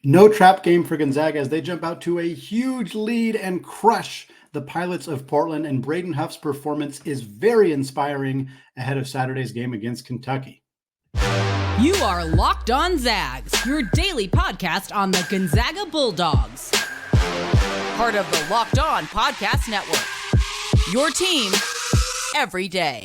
No trap game for Gonzaga as they jump out to a huge lead and crush the Pilots of Portland, and Braden Huff's performance is very inspiring ahead of Saturday's game against Kentucky. You are Locked On Zags, your daily podcast on the Gonzaga Bulldogs. Part of the Locked On Podcast Network. Your team every day.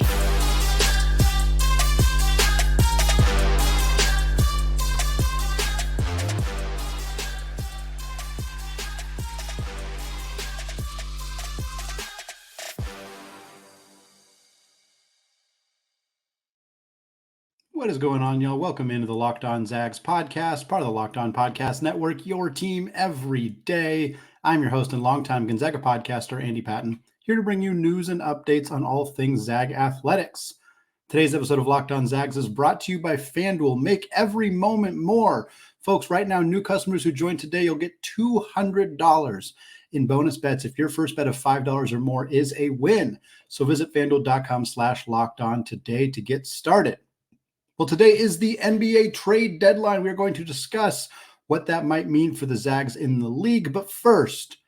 What is going on, y'all? Welcome into the Locked On Zags podcast, part of the Locked On Podcast Network, your team every day. I'm your host and longtime Gonzaga podcaster, Andy Patton, here to bring you news and updates on all things Zag athletics. Today's episode of Locked On Zags is brought to you by FanDuel. Make every moment more. Folks, right now, new customers who join today, you'll get $200 in bonus bets if your first bet of $5 or more is a win. So visit FanDuel.com/lockedon today to get started. Well, today is the NBA trade deadline. We are going to discuss what that might mean for the Zags in the league. But first,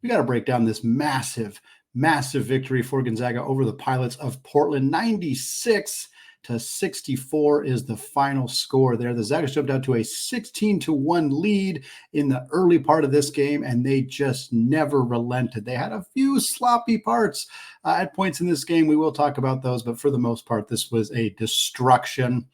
we got to break down this massive victory for Gonzaga over the Pilots of Portland. 96-64 is the final score there. The Zags jumped out to a 16-1 lead in the early part of this game, and they just never relented. They had a few sloppy parts at points in this game. We will talk about those, but for the most part, this was a destruction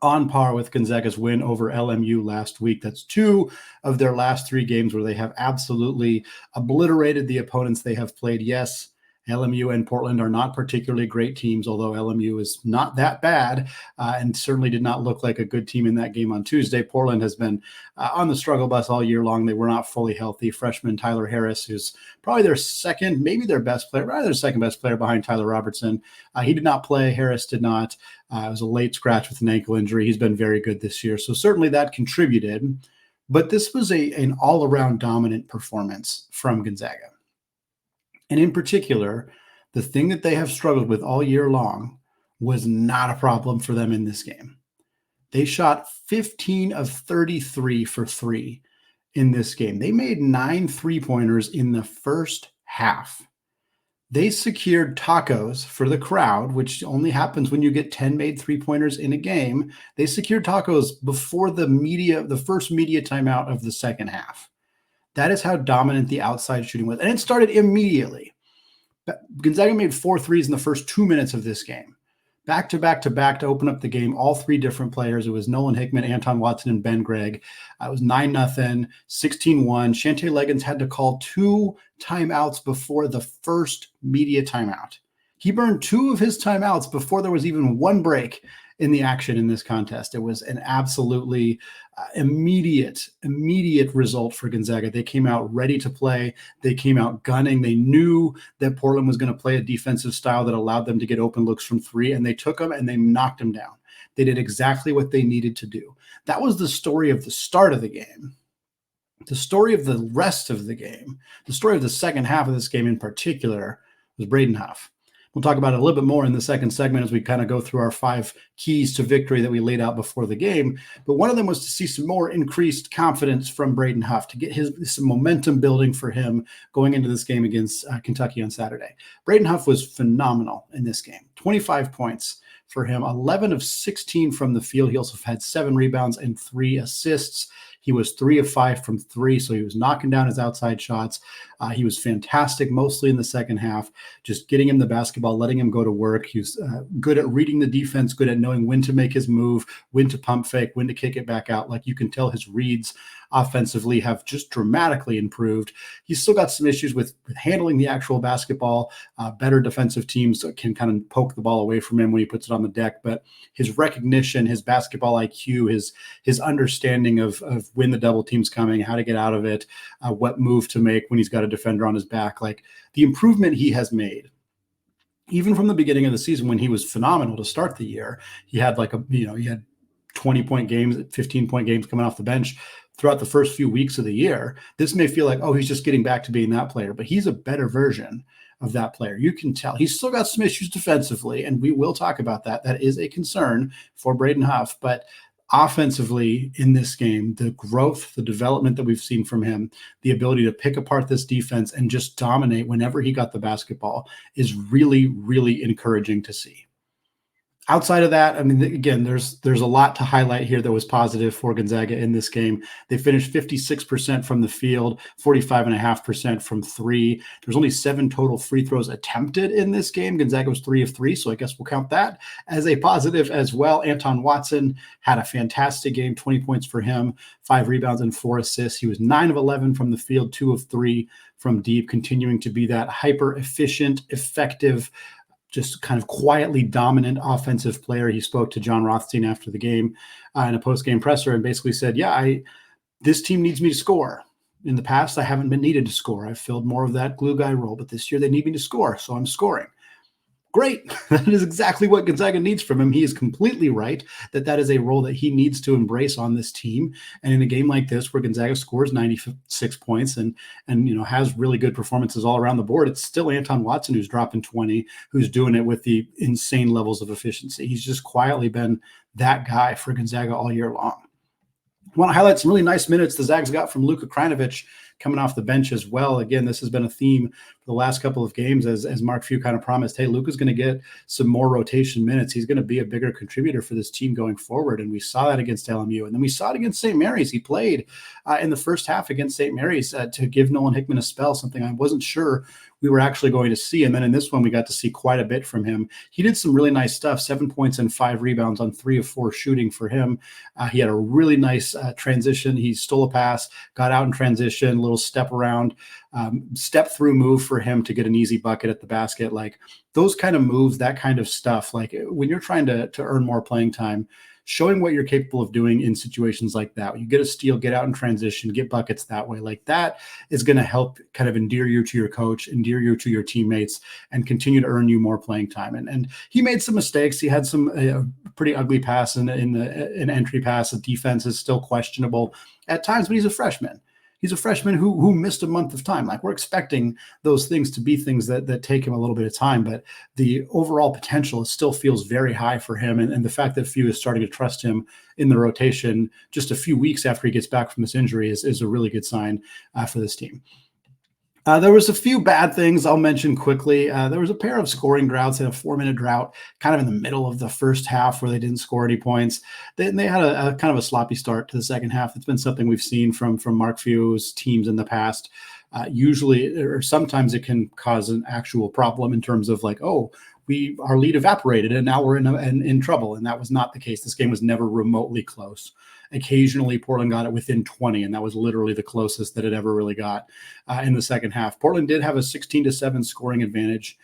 on par with Gonzaga's win over LMU last week. That's two of their last three games where they have absolutely obliterated the opponents they have played. Yes, LMU and Portland are not particularly great teams, although LMU is not that bad and certainly did not look like a good team in that game on Tuesday. Portland has been on the struggle bus all year long. They were not fully healthy. Freshman Tyler Harris, who's probably their second, maybe their best player, rather their second best player behind Tyler Robertson. He did not play. Harris did not. It was a late scratch with an ankle injury. He's been very good this year. So certainly that contributed. But this was an all-around dominant performance from Gonzaga. And in particular, the thing that they have struggled with all year long was not a problem for them in this game. They shot 15 of 33 for three in this game. They made 9 3-pointers in the first half. They secured tacos for the crowd, which only happens when you get 10 made 3-pointers in a game. They secured tacos before the first media timeout of the second half. That is how dominant the outside shooting was. And it started immediately. Gonzaga made 4 threes in the first 2 minutes of this game. Back to open up the game, all three different players. It was Nolan Hickman, Anton Watson, and Ben Gregg. It was 9-0, 16-1. Shante Leggins had to call 2 timeouts before the first media timeout. He burned 2 of his timeouts before there was even one break in the action in this contest. It was an absolutely immediate result for Gonzaga. They came out ready to play. They came out gunning. They knew that Portland was going to play a defensive style that allowed them to get open looks from three, and they took them and they knocked them down. They did exactly what they needed to do. That was the story of the start of the game. The story of the rest of the game, the story of the second half of this game in particular, was Braden Huff. We'll talk about it a little bit more in the second segment as we kind of go through our 5 keys to victory that we laid out before the game. But one of them was to see some more increased confidence from Braden Huff, to get some momentum building for him going into this game against Kentucky on Saturday. Braden Huff was phenomenal in this game. 25 points for him, 11 of 16 from the field. He also had 7 rebounds and 3 assists. He was 3 of 5 from 3, so he was knocking down his outside shots. He was fantastic, mostly in the second half, just getting him the basketball, letting him go to work. He was good at reading the defense, good at knowing when to make his move, when to pump fake, when to kick it back out. Like, you can tell his reads offensively have just dramatically improved. He's still got some issues with handling the actual basketball. Better defensive teams can kind of poke the ball away from him when he puts it on the deck. But his recognition, his basketball IQ, his understanding of when the double team's coming, how to get out of it, what move to make when he's got a defender on his back, like the improvement he has made. Even from the beginning of the season when he was phenomenal to start the year, he had he had 20-point games, 15-point games coming off the bench throughout the first few weeks of the year. This may feel like, oh, he's just getting back to being that player, but he's a better version of that player. You can tell he's still got some issues defensively, and we will talk about that. That is a concern for Braden Huff, but Offensively in this game, the growth, the development that we've seen from him, the ability to pick apart this defense and just dominate whenever he got the basketball is really, really encouraging to see. Outside of that, I mean, again, there's a lot to highlight here that was positive for Gonzaga in this game. They finished 56% from the field, 45.5% from three. There's only 7 total free throws attempted in this game. Gonzaga was 3 of 3, so I guess we'll count that as a positive as well. Anton Watson had a fantastic game, 20 points for him, 5 rebounds and 4 assists. He was 9 of 11 from the field, 2 of 3 from deep, continuing to be that hyper efficient, effective, just kind of quietly dominant offensive player. He spoke to John Rothstein after the game in a post-game presser and basically said, this team needs me to score. In the past, I haven't been needed to score. I've filled more of that glue guy role, but this year they need me to score, so I'm scoring. Great. That is exactly what Gonzaga needs from him. He is completely right that is a role that he needs to embrace on this team. And in a game like this, where Gonzaga scores 96 points and has really good performances all around the board, it's still Anton Watson who's dropping 20, who's doing it with the insane levels of efficiency. He's just quietly been that guy for Gonzaga all year long. I want to highlight some really nice minutes the Zags got from Luka Krajnovic coming off the bench as well. Again, this has been a theme for the last couple of games as Mark Few kind of promised, hey, Luka's going to get some more rotation minutes. He's going to be a bigger contributor for this team going forward. And we saw that against LMU. And then we saw it against St. Mary's. He played in the first half against St. Mary's to give Nolan Hickman a spell, something I wasn't sure we were actually going to see. And then in this one, we got to see quite a bit from him. He did some really nice stuff, 7 points and 5 rebounds on 3 of 4 shooting for him. He had a really nice transition. He stole a pass, got out in transition, little step around, step through move for him to get an easy bucket at the basket. Like those kind of moves, that kind of stuff. Like when you're trying to earn more playing time, showing what you're capable of doing in situations like that. You get a steal, get out in transition, get buckets that way. Like that is going to help kind of endear you to your coach, endear you to your teammates, and continue to earn you more playing time. And he made some mistakes. He had some pretty ugly pass in an entry pass. The defense is still questionable at times, but he's a freshman. He's a freshman who missed a month of time. Like we're expecting those things to be things that take him a little bit of time, but the overall potential still feels very high for him. And the fact that Few is starting to trust him in the rotation just a few weeks after he gets back from this injury is a really good sign for this team. There was a few bad things I'll mention quickly. There was a pair of scoring droughts in a 4-minute drought, kind of in the middle of the first half where they didn't score any points. They had a kind of a sloppy start to the second half. It's been something we've seen from Mark Few's teams in the past. Usually, or sometimes it can cause an actual problem in terms of like, our lead evaporated and now we're in trouble. And that was not the case. This game was never remotely close. Occasionally, Portland got it within 20, and that was literally the closest that it ever really got in the second half. Portland did have a 16-7 scoring advantage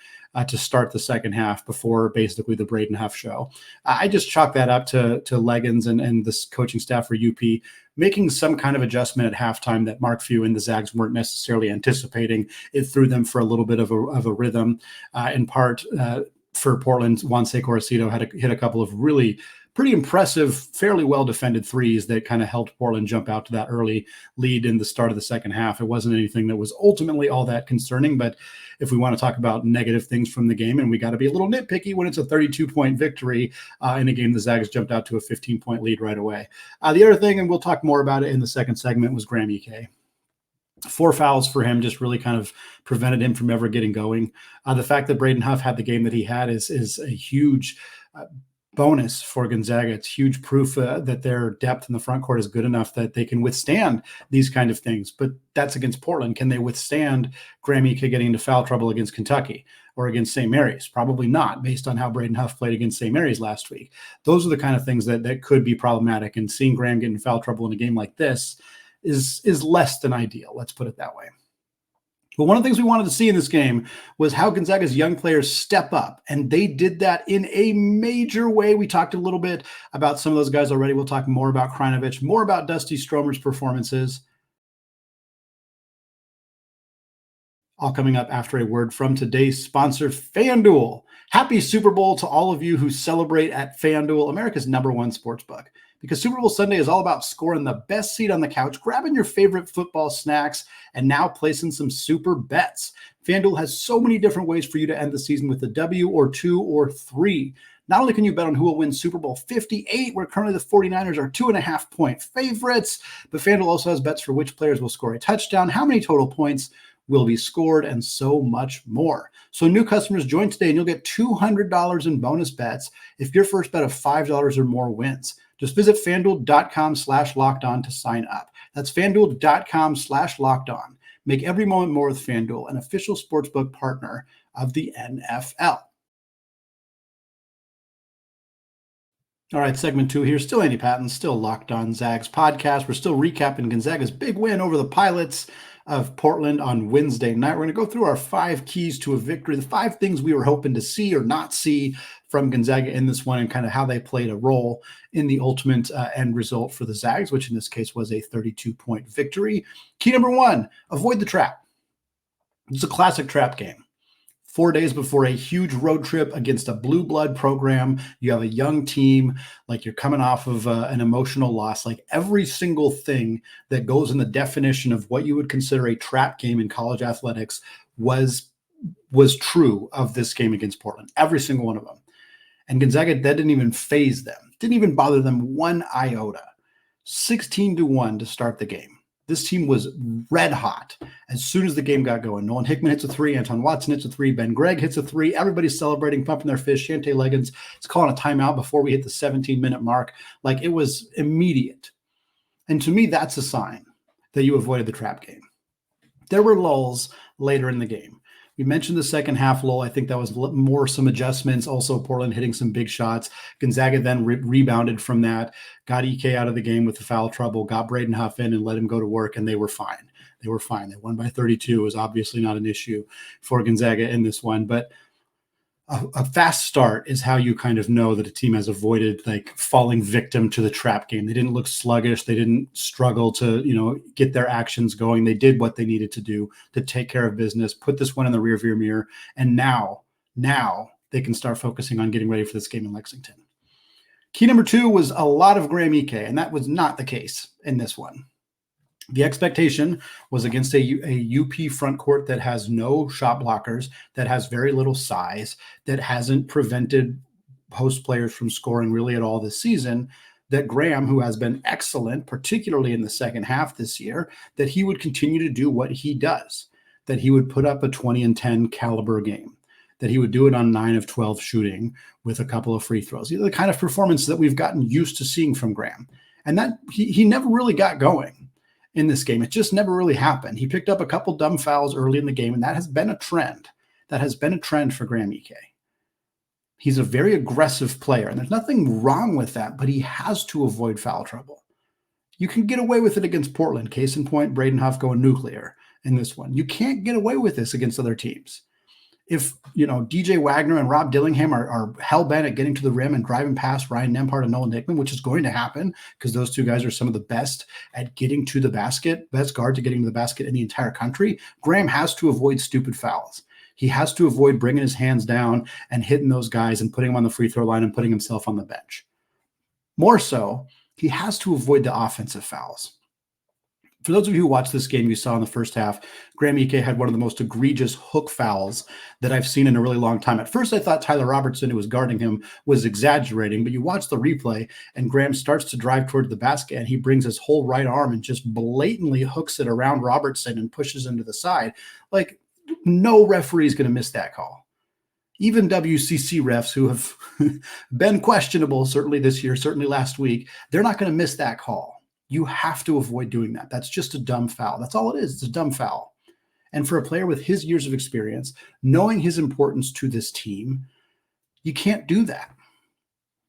to start the second half before basically the Braden Huff show. I just chalk that up to Leggins and this coaching staff for UP making some kind of adjustment at halftime that Mark Few and the Zags weren't necessarily anticipating. It threw them for a little bit of a rhythm. In part, for Portland, Juan Coracito hit a couple of really pretty impressive, fairly well-defended threes that kind of helped Portland jump out to that early lead in the start of the second half. It wasn't anything that was ultimately all that concerning, but if we want to talk about negative things from the game, and we got to be a little nitpicky when it's a 32-point victory in a game the Zags jumped out to a 15-point lead right away. The other thing, and we'll talk more about it in the second segment, was Graham Ike. 4 fouls for him just really kind of prevented him from ever getting going. The fact that Braden Huff had the game that he had is a huge bonus for Gonzaga. It's huge proof that their depth in the front court is good enough that they can withstand these kind of things. But that's against Portland. Can they withstand Graham Ike getting into foul trouble against Kentucky or against St. Mary's? Probably not, based on how Braden Huff played against St. Mary's last week. Those are the kind of things that could be problematic. And seeing Graham get in foul trouble in a game like this is less than ideal. Let's put it that way. But one of the things we wanted to see in this game was how Gonzaga's young players step up, and they did that in a major way. We talked a little bit about some of those guys already. We'll talk more about Krajnovic, more about Dusty Stromer's performances. All coming up after a word from today's sponsor, FanDuel. Happy Super Bowl to all of you who celebrate at FanDuel, America's #1 sportsbook. Because Super Bowl Sunday is all about scoring the best seat on the couch, grabbing your favorite football snacks, and now placing some super bets. FanDuel has so many different ways for you to end the season with a W or 2 or 3. Not only can you bet on who will win Super Bowl 58, where currently the 49ers are 2.5-point favorites, but FanDuel also has bets for which players will score a touchdown, how many total points will be scored, and so much more. So new customers join today and you'll get $200 in bonus bets if your first bet of $5 or more wins. Just visit FanDuel.com/lockedon to sign up. That's FanDuel.com/lockedon. Make every moment more with FanDuel, an official sportsbook partner of the NFL. All right, segment 2 here. Still Andy Patton, still Locked On Zags podcast. We're still recapping Gonzaga's big win over the Pilots of Portland on Wednesday night. We're going to go through our 5 keys to a victory, the 5 things we were hoping to see or not see from Gonzaga in this one, and kind of how they played a role in the ultimate end result for the Zags, which in this case was a 32-point victory. Key number 1, avoid the trap. It's a classic trap game. 4 days before a huge road trip against a blue blood program, you have a young team, like you're coming off of an emotional loss. Like every single thing that goes in the definition of what you would consider a trap game in college athletics was true of this game against Portland. Every single one of them. And Gonzaga, that didn't even faze them. Didn't even bother them one iota. 16-1 to start the game. This team was red hot as soon as the game got going. Nolan Hickman hits a 3. Anton Watson hits a 3. Ben Gregg hits a 3. Everybody's celebrating, pumping their fist. Shante Leggins is calling a timeout before we hit the 17-minute mark. Like, it was immediate. And to me, that's a sign that you avoided the trap game. There were lulls later in the game. We mentioned the second half lull. I think that was more some adjustments. Also, Portland hitting some big shots. Gonzaga then rebounded from that, got Ike out of the game with the foul trouble, got Braden Huff in and let him go to work, and they were fine. They were fine. They won by 32. It was obviously not an issue for Gonzaga in this one. But a fast start is how you kind of know that a team has avoided like falling victim to the trap game. They didn't look sluggish. They didn't struggle to, get their actions going. They did what they needed to do to take care of business, put this one in the rearview mirror. And now they can start focusing on getting ready for this game in Lexington. Key number 2 was a lot of Graham Ike, and that was not the case in this one. The expectation was against a UP front court that has no shot blockers, that has very little size, that hasn't prevented post players from scoring really at all this season, that Graham, who has been excellent, particularly in the second half this year, that he would continue to do what he does, that he would put up a 20-10 caliber game, that he would do it on 9 of 12 shooting with a couple of free throws. The kind of performance that we've gotten used to seeing from Graham. And that he never really got going in this game. It just never really happened. He picked up a couple dumb fouls early in the game, and that has been a trend. That has been a trend for Graham Ike. He's a very aggressive player, and there's nothing wrong with that, but he has to avoid foul trouble. You can get away with it against Portland. Case in point, Braden Huff going nuclear in this one. You can't get away with this against other teams. If, DJ Wagner and Rob Dillingham are hell-bent at getting to the rim and driving past Ryan Nembhard and Nolan Hickman, which is going to happen because those two guys are some of the best at getting to the basket, best guard to getting to the basket in the entire country, Graham has to avoid stupid fouls. He has to avoid bringing his hands down and hitting those guys and putting them on the free throw line and putting himself on the bench. More so, he has to avoid the offensive fouls. For those of you who watched this game, you saw in the first half, Graham Ike had one of the most egregious hook fouls that I've seen in a really long time. At first, I thought Tyler Robertson, who was guarding him, was exaggerating, but you watch the replay, and Graham starts to drive toward the basket, and he brings his whole right arm and just blatantly hooks it around Robertson and pushes him to the side. Like, no referee is going to miss that call. Even WCC refs who have been questionable, certainly this year, certainly last week, they're not going to miss that call. You have to avoid doing that. That's just a dumb foul. That's all it is. It's a dumb foul. And for a player with his years of experience, knowing his importance to this team, you can't do that.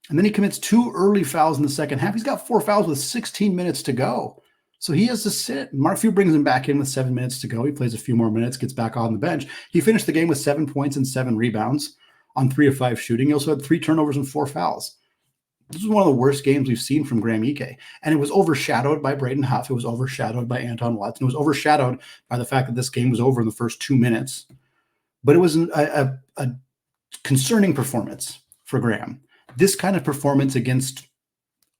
And then he commits 2 early fouls in the second half. He's got 4 fouls with 16 minutes to go. So he has to sit. Mark Few brings him back in with 7 minutes to go. He plays a few more minutes, gets back on the bench. He finished the game with 7 points and 7 rebounds on 3 of 5 shooting. He also had 3 turnovers and 4 fouls. This was one of the worst games we've seen from Graham Ike. And it was overshadowed by Braden Huff. It was overshadowed by Anton Watson. It was overshadowed by the fact that this game was over in the first 2 minutes. But it was a concerning performance for Graham. This kind of performance against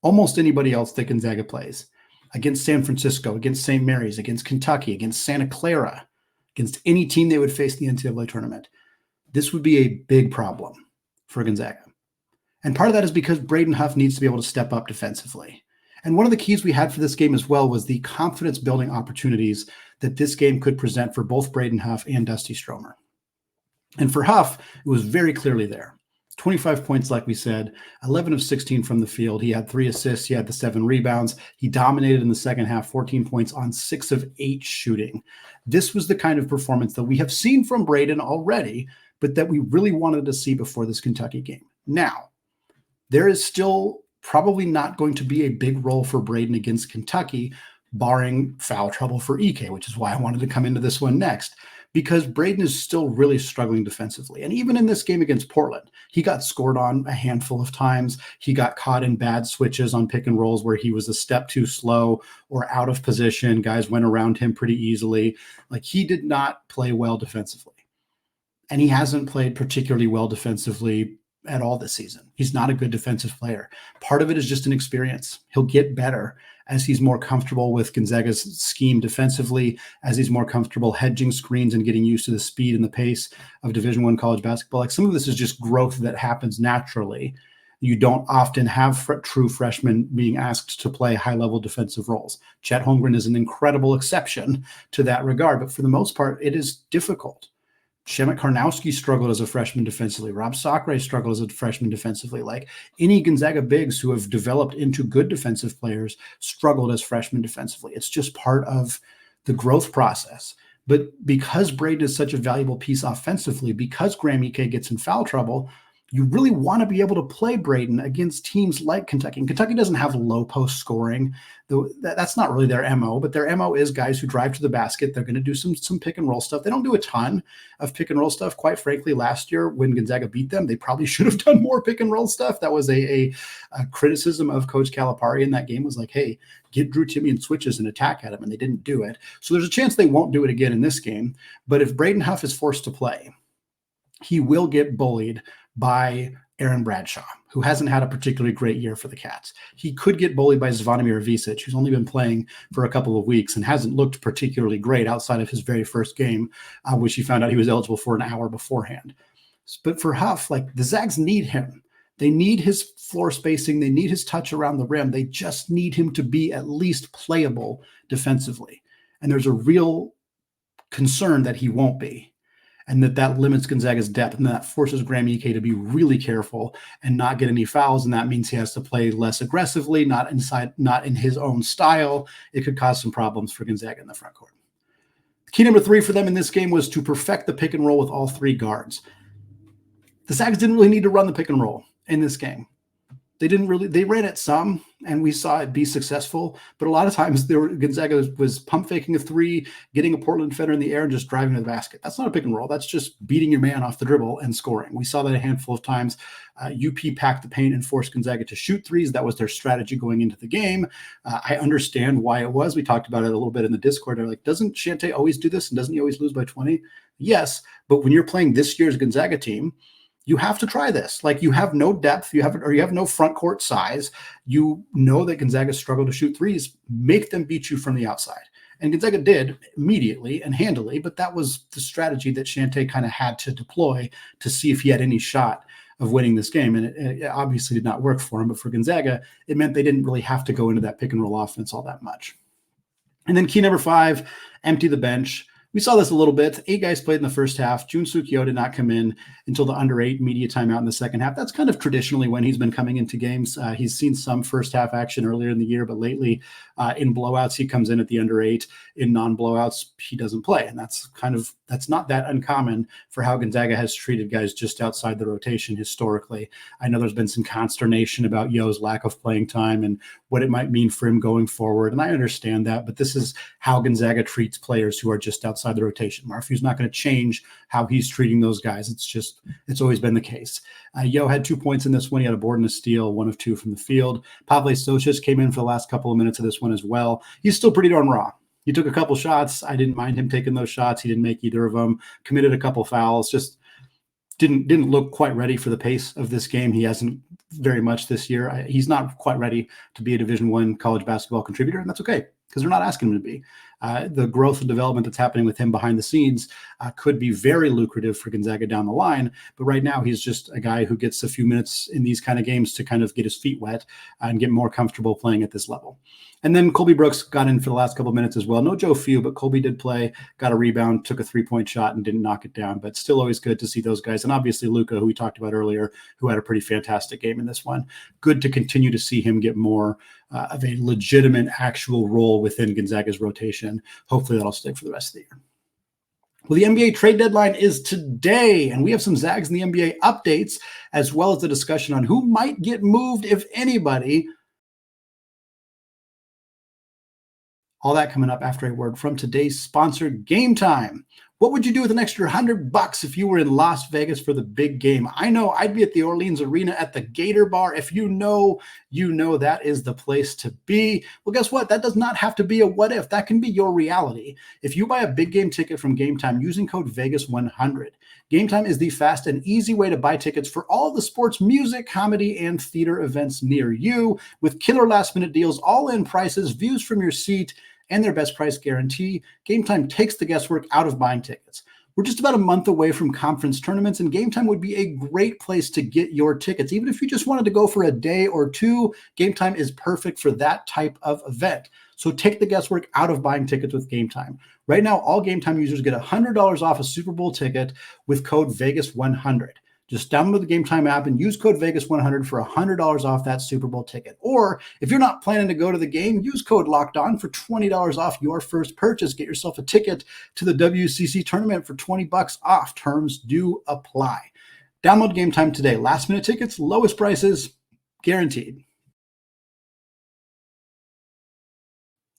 almost anybody else that Gonzaga plays, against San Francisco, against St. Mary's, against Kentucky, against Santa Clara, against any team they would face in the NCAA tournament, this would be a big problem for Gonzaga. And part of that is because Braden Huff needs to be able to step up defensively. And one of the keys we had for this game as well was the confidence building opportunities that this game could present for both Braden Huff and Dusty Stromer. And for Huff, it was very clearly there. 25 points, like we said, 11 of 16 from the field. He had 3 assists. He had the 7 rebounds. He dominated in the second half, 14 points on 6 of 8 shooting. This was the kind of performance that we have seen from Braden already, but that we really wanted to see before this Kentucky game. Now, there is still probably not going to be a big role for Braden against Kentucky, barring foul trouble for Ike, which is why I wanted to come into this one next, because Braden is still really struggling defensively. And even in this game against Portland, he got scored on a handful of times. He got caught in bad switches on pick and rolls where he was a step too slow or out of position. Guys went around him pretty easily. Like, he did not play well defensively. And he hasn't played particularly well defensively at all this season. He's not a good defensive player. Part of it is just an experience. He'll get better as he's more comfortable with Gonzaga's scheme defensively, as he's more comfortable hedging screens and getting used to the speed and the pace of Division I college basketball. Like, some of this is just growth that happens naturally. You don't often have true freshmen being asked to play high-level defensive roles. Chet Holmgren is an incredible exception to that regard, but for the most part, it is difficult. Shemet Karnowski struggled as a freshman defensively. Rob Sakray struggled as a freshman defensively. Like, any Gonzaga bigs who have developed into good defensive players struggled as freshmen defensively. It's just part of the growth process. But because Braden is such a valuable piece offensively, because Graham Ike gets in foul trouble, you really want to be able to play Braden against teams like Kentucky. And Kentucky doesn't have low post scoring, though that's not really their MO, but their MO is guys who drive to the basket. They're going to do some pick and roll stuff. They don't do a ton of pick and roll stuff. Quite frankly, last year when Gonzaga beat them, they probably should have done more pick and roll stuff. That was a criticism of Coach Calipari in that game, was like, hey, get Drew Timme and switches and attack at him, and they didn't do it. So there's a chance they won't do it again in this game. But if Braden Huff is forced to play, he will get bullied by Aaron Bradshaw, who hasn't had a particularly great year for the Cats. He could get bullied by Zvonimir Visic, who's only been playing for a couple of weeks and hasn't looked particularly great outside of his very first game, which he found out he was eligible for an hour beforehand. But for Huff, like, the Zags need him. They need his floor spacing. They need his touch around the rim. They just need him to be at least playable defensively. And there's a real concern that he won't be, and that limits Gonzaga's depth, and that forces Graham Ike to be really careful and not get any fouls, and that means he has to play less aggressively, not in his own style. It could cause some problems for Gonzaga in the front court. Key number 3 for them in this game was to perfect the pick and roll with all 3 guards. The Zags didn't really need to run the pick and roll in this game. They ran it some, and we saw it be successful. But a lot of times Gonzaga was pump faking a 3, getting a Portland defender in the air and just driving to the basket. That's not a pick and roll. That's just beating your man off the dribble and scoring. We saw that a handful of times. UP packed the paint and forced Gonzaga to shoot 3s. That was their strategy going into the game. I understand why it was. We talked about it a little bit in the Discord. They're like, doesn't Shante always do this, and doesn't he always lose by 20? Yes, but when you're playing this year's Gonzaga team, you have to try this. Like, you have no depth, you have no front court size. You know that Gonzaga struggled to shoot 3s. Make them beat you from the outside. And Gonzaga did immediately and handily, but that was the strategy that Shante kind of had to deploy to see if he had any shot of winning this game. And it obviously did not work for him, but for Gonzaga, it meant they didn't really have to go into that pick and roll offense all that much. And then key number 5, empty the bench. We saw this a little bit. 8 guys played in the first half. Jun-Suk Yeo did not come in until the under 8 media timeout in the second half. That's kind of traditionally when he's been coming into games. He's seen some first half action earlier in the year, but lately in blowouts, he comes in at the under 8. In non-blowouts, he doesn't play. And that's not that uncommon for how Gonzaga has treated guys just outside the rotation historically. I know there's been some consternation about Yeo's lack of playing time and what it might mean for him going forward. And I understand that, but this is how Gonzaga treats players who are just outside the rotation. Marfu's not going to change how he's treating those guys. It's always been the case. Yeo had 2 points in this one. He had a board and a steal, 1 of 2 from the field. Pavle Stošić came in for the last couple of minutes of this one as well. He's still pretty darn raw. He took a couple shots. I didn't mind him taking those shots. He didn't make either of them. Committed a couple fouls. Just didn't look quite ready for the pace of this game. He hasn't very much this year. He's not quite ready to be a Division I college basketball contributor, and that's okay. because they're not asking him to be. The growth and development that's happening with him behind the scenes could be very lucrative for Gonzaga down the line. But right now, he's just a guy who gets a few minutes in these kind of games to kind of get his feet wet and get more comfortable playing at this level. And then Colby Brooks got in for the last couple of minutes as well. No Joe Few, but Colby did play, got a rebound, took a 3-point shot and didn't knock it down. But still always good to see those guys. And obviously Luka, who we talked about earlier, who had a pretty fantastic game in this one. Good to continue to see him get more of a legitimate actual role within Gonzaga's rotation. Hopefully that'll stick for the rest of the year. Well, the NBA trade deadline is today, and we have some Zags in the NBA updates, as well as the discussion on who might get moved, if anybody. All that coming up after a word from today's sponsor, Game Time. What would you do with an extra $100 if you were in Las Vegas for the big game? I know I'd be at the Orleans Arena at the Gator Bar. If you know that is the place to be. Well, guess what? That does not have to be a what if. That can be your reality. If you buy a big game ticket from Game Time using code Vegas100, Game Time is the fast and easy way to buy tickets for all the sports, music, comedy, and theater events near you with killer last-minute deals, all-in prices, views from your seat, and their best price guarantee. Game Time takes the guesswork out of buying tickets. We're just about a month away from conference tournaments, and Game Time would be a great place to get your tickets. Even if you just wanted to go for a day or two, Game Time is perfect for that type of event. So take the guesswork out of buying tickets with Game Time. Right now, all Game Time users get $100 off a Super Bowl ticket with code Vegas100. Just download the Game Time app and use code Vegas100 for $100 off that Super Bowl ticket. Or if you're not planning to go to the game, use code Locked On for $20 off your first purchase. Get yourself a ticket to the WCC tournament for $20 off. Terms do apply. Download Game Time today. Last minute tickets, lowest prices, guaranteed.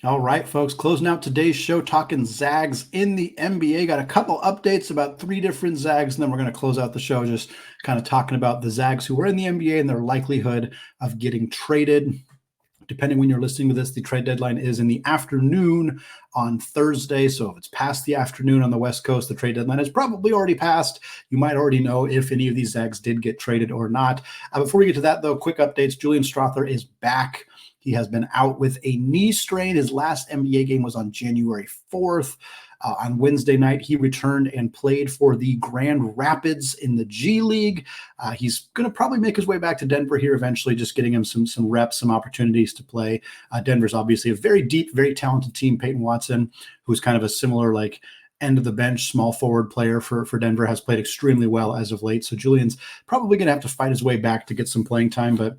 All right, folks, closing out today's show, talking Zags in the NBA. Got a couple updates about 3 different Zags, and then we're going to close out the show just kind of talking about the Zags who are in the NBA and their likelihood of getting traded. Depending when you're listening to this, the trade deadline is in the afternoon on Thursday. So if it's past the afternoon on the West Coast, the trade deadline is probably already passed. You might already know if any of these Zags did get traded or not. Before we get to that, though, quick updates. Julian Strawther is back. He has been out with a knee strain. His last NBA game was on January 4th. On Wednesday night, he returned and played for the Grand Rapids in the G League. He's going to probably make his way back to Denver here eventually, just getting him some reps, some opportunities to play. Denver's obviously a very deep, very talented team. Peyton Watson, who's kind of a similar end of the bench, small forward player for Denver, has played extremely well as of late. So Julian's probably going to have to fight his way back to get some playing time, but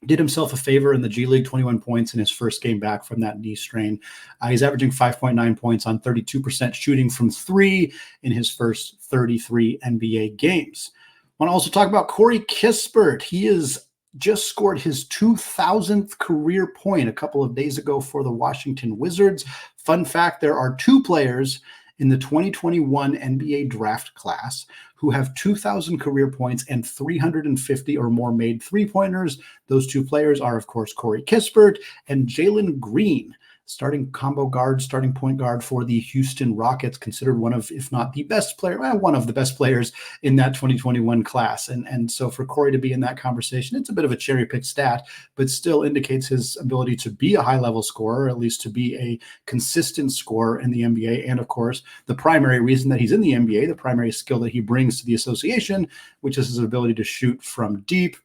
did himself a favor in the G League, 21 points in his first game back from that knee strain. He's averaging 5.9 points on 32% shooting from 3 in his first 33 NBA games. I want to also talk about Corey Kispert. He has just scored his 2,000th career point a couple of days ago for the Washington Wizards. Fun fact, there are 2 players in the 2021 NBA draft class who have 2,000 career points and 350 or more made three-pointers. Those 2 players are, of course, Corey Kispert and Jalen Green, starting combo guard, starting point guard for the Houston Rockets, considered one of, if not the best player, one of the best players in that 2021 class. And so for Corey to be in that conversation, it's a bit of a cherry-picked stat, but still indicates his ability to be a high-level scorer, at least to be a consistent scorer in the NBA. And of course, the primary reason that he's in the NBA, the primary skill that he brings to the association, which is his ability to shoot from deep.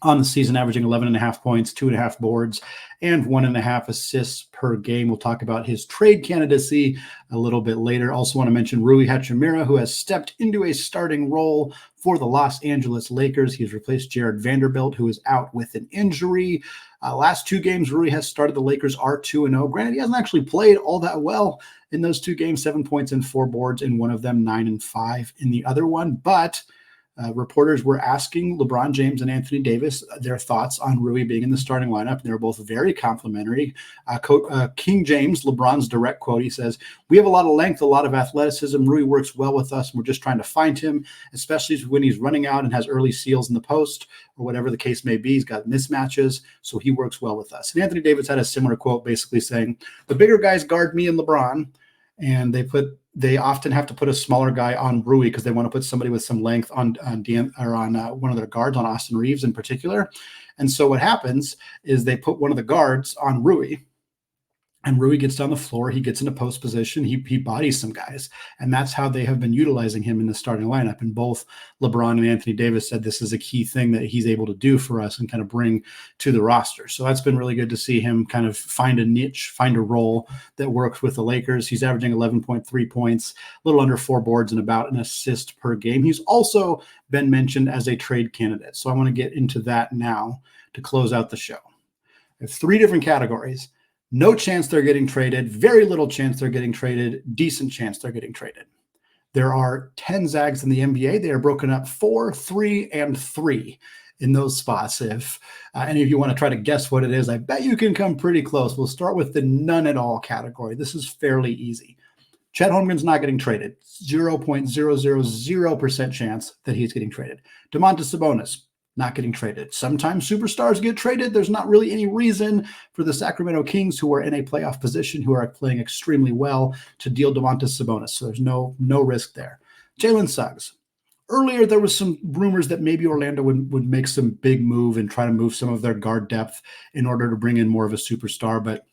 On the season, averaging 11.5 points, 2.5 boards, and 1.5 assists per game. We'll talk about his trade candidacy a little bit later. Also want to mention Rui Hachimura, who has stepped into a starting role for the Los Angeles Lakers. He's replaced Jared Vanderbilt, who is out with an injury. Last 2 games, Rui has started. The Lakers are 2-0. Granted, he hasn't actually played all that well in those 2 games, 7 points and 4 boards in one of them, 9 and 5 in the other one. But reporters were asking LeBron James and Anthony Davis their thoughts on Rui being in the starting lineup. They were both very complimentary. King James, LeBron's direct quote, he says, "We have a lot of length, a lot of athleticism. Rui works well with us, and we're just trying to find him, especially when he's running out and has early steals in the post or whatever the case may be. He's got mismatches, so he works well with us." And Anthony Davis had a similar quote basically saying, "The bigger guys guard me and LeBron, and they often have to put a smaller guy on Rui because they want to put somebody with some length on one of their guards, on Austin Reeves in particular. And so what happens is they put one of the guards on Rui, and Rui gets down the floor. He gets into post position. He bodies some guys. And that's how they have been utilizing him in the starting lineup. And both LeBron and Anthony Davis said this is a key thing that he's able to do for us and kind of bring to the roster. So that's been really good to see him kind of find a niche, find a role that works with the Lakers. He's averaging 11.3 points, a little under 4 boards, and about an assist per game. He's also been mentioned as a trade candidate. So I want to get into that now to close out the show. I have 3 different categories. No chance they're getting traded, very little chance they're getting traded, decent chance they're getting traded. There are 10 Zags in the NBA. They are broken up 4, 3, and 3 in those spots. If any of you want to try to guess what it is, I bet you can come pretty close. We'll start with the none at all category. This is fairly easy. Chet Holmgren's not getting traded. 0.000% chance that he's getting traded. Domantas Sabonis, not getting traded. Sometimes superstars get traded. There's not really any reason for the Sacramento Kings, who are in a playoff position, who are playing extremely well, to deal Domantas Sabonis. So there's no risk there. Jalen Suggs. Earlier, there was some rumors that maybe Orlando would make some big move and try to move some of their guard depth in order to bring in more of a superstar. But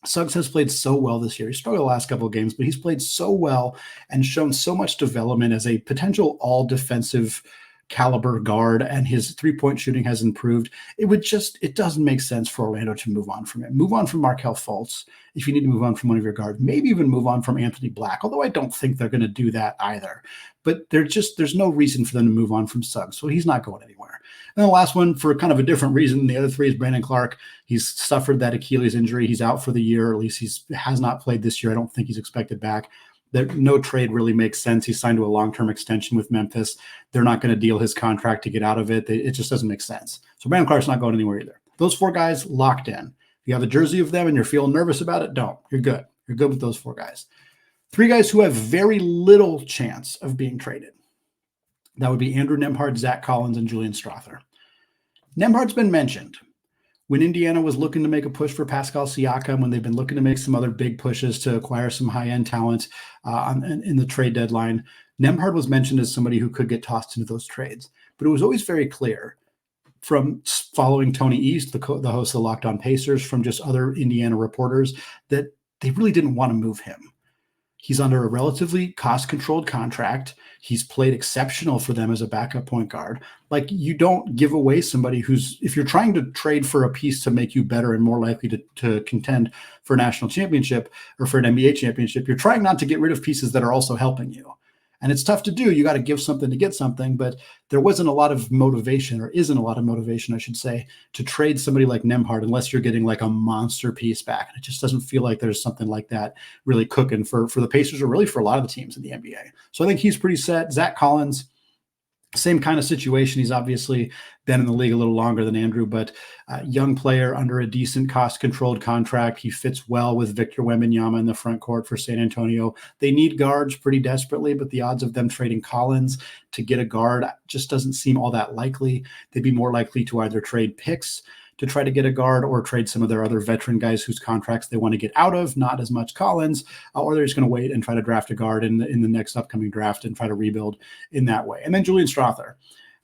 Suggs has played so well this year. He struggled the last couple of games, but he's played so well and shown so much development as a potential all-defensive caliber guard, and his 3-point shooting has improved. It doesn't make sense for Orlando to move on from him. Move on from Markelle Fultz if you need to move on from one of your guards. Maybe even move on from Anthony Black, although I don't think they're going to do that either. But there's no reason for them to move on from Suggs, so he's not going anywhere. And the last one, for kind of a different reason, the other 3 is Brandon Clark. He's suffered that Achilles injury. He's out for the year, or at least he has not played this year. I don't think he's expected back. That no trade really makes sense. He signed to a long-term extension with Memphis. They're not going to deal his contract to get out of it. It just doesn't make sense. So Brandon Clark's not going anywhere either. Those 4 guys locked in. If you have a jersey of them and you're feeling nervous about it, don't. You're good. You're good with those 4 guys. 3 guys who have very little chance of being traded. That would be Andrew Nembhard, Zach Collins, and Julian Strawther. Nembhard's been mentioned. When Indiana was looking to make a push for Pascal Siakam, when they've been looking to make some other big pushes to acquire some high-end talent in the trade deadline, Nembhard was mentioned as somebody who could get tossed into those trades. But it was always very clear from following Tony East, the host of the Locked On Pacers, from just other Indiana reporters, that they really didn't want to move him. He's under a relatively cost-controlled contract. He's played exceptional for them as a backup point guard. Like, you don't give away somebody who's, if you're trying to trade for a piece to make you better and more likely to contend for a national championship or for an NBA championship, you're trying not to get rid of pieces that are also helping you. And it's tough to do. You got to give something to get something, but there wasn't a lot of motivation, or isn't a lot of motivation, I should say, to trade somebody like Nembhard unless you're getting like a monster piece back. And it just doesn't feel like there's something like that really cooking for the Pacers, or really for a lot of the teams in the NBA. So I think he's pretty set. Zach Collins, same kind of situation. He's obviously been in the league a little longer than Andrew, but young player under a decent cost-controlled contract. He fits well with Victor Wembanyama in the front court for San Antonio. They need guards pretty desperately, but the odds of them trading Collins to get a guard just doesn't seem all that likely. They'd be more likely to either trade picks to try to get a guard, or trade some of their other veteran guys whose contracts they want to get out of, not as much Collins, or they're just going to wait and try to draft a guard in the next upcoming draft and try to rebuild in that way. And then Julian Strawther.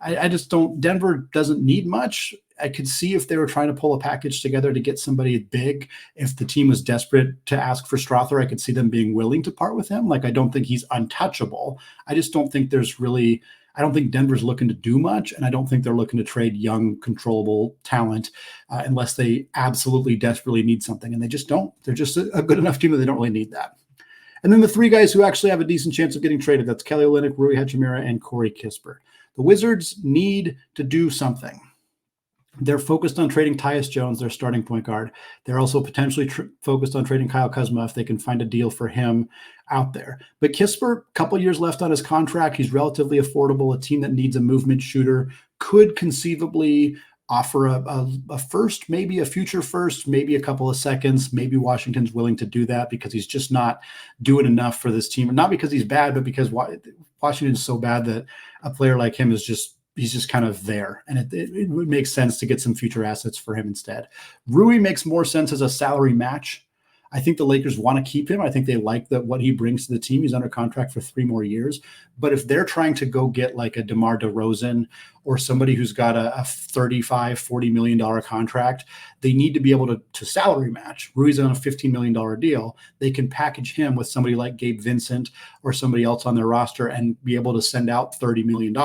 I just don't, Denver doesn't need much. I could see if they were trying to pull a package together to get somebody big, if the team was desperate to ask for Strawther, I could see them being willing to part with him. Like, I don't think he's untouchable. I just don't think I don't think Denver's looking to do much, and I don't think they're looking to trade young, controllable talent unless they absolutely desperately need something, and they just don't. They're just a good enough team that they don't really need that. And then the 3 guys who actually have a decent chance of getting traded, that's Kelly Olynyk, Rui Hachimura, and Corey Kispert. The Wizards need to do something. They're focused on trading Tyus Jones, their starting point guard. They're also potentially focused on trading Kyle Kuzma if they can find a deal for him out there. But Kispert, a couple years left on his contract. He's relatively affordable. A team that needs a movement shooter could conceivably offer a first, maybe a future first, maybe a couple of seconds. Maybe Washington's willing to do that because he's just not doing enough for this team. And not because he's bad, but because Washington's so bad that a player like him is he's just kind of there. And it would make sense to get some future assets for him instead. Rui makes more sense as a salary match. I think the Lakers want to keep him. I think they like what he brings to the team. He's under contract for 3 more years. But if they're trying to go get like a DeMar DeRozan or somebody who's got a $35, $40 million contract, they need to be able to salary match. Rui's on a $15 million deal. They can package him with somebody like Gabe Vincent or somebody else on their roster and be able to send out $30 million.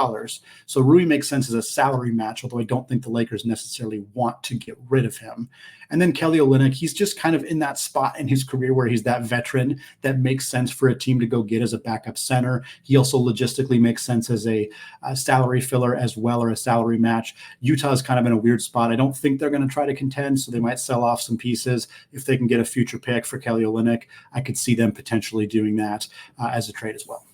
So Rui makes sense as a salary match, although I don't think the Lakers necessarily want to get rid of him. And then Kelly Olynyk, he's just kind of in that spot in his career where he's that veteran that makes sense for a team to go get as a backup center. He also logistically makes sense as a salary filler as well, or a salary match. Utah's kind of in a weird spot. I don't think they're going to try to contend, so they might sell off some pieces. If they can get a future pick for Kelly Olynyk, I could see them potentially doing that as a trade as well.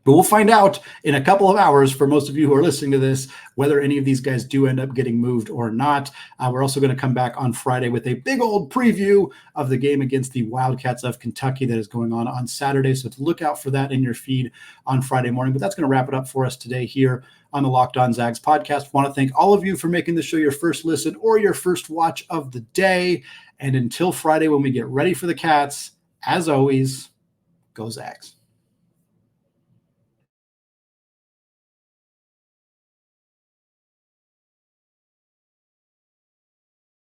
But we'll find out in a couple of hours, for most of you who are listening to this, whether any of these guys do end up getting moved or not. We're also going to come back on Friday with a big old preview of the game against the Wildcats of Kentucky that is going on Saturday. So to look out for that in your feed on Friday morning. But that's going to wrap it up for us today here on the Locked On Zags podcast. Want to thank all of you for making the show your first listen or your first watch of the day. And until Friday, when we get ready for the Cats, as always, go Zags.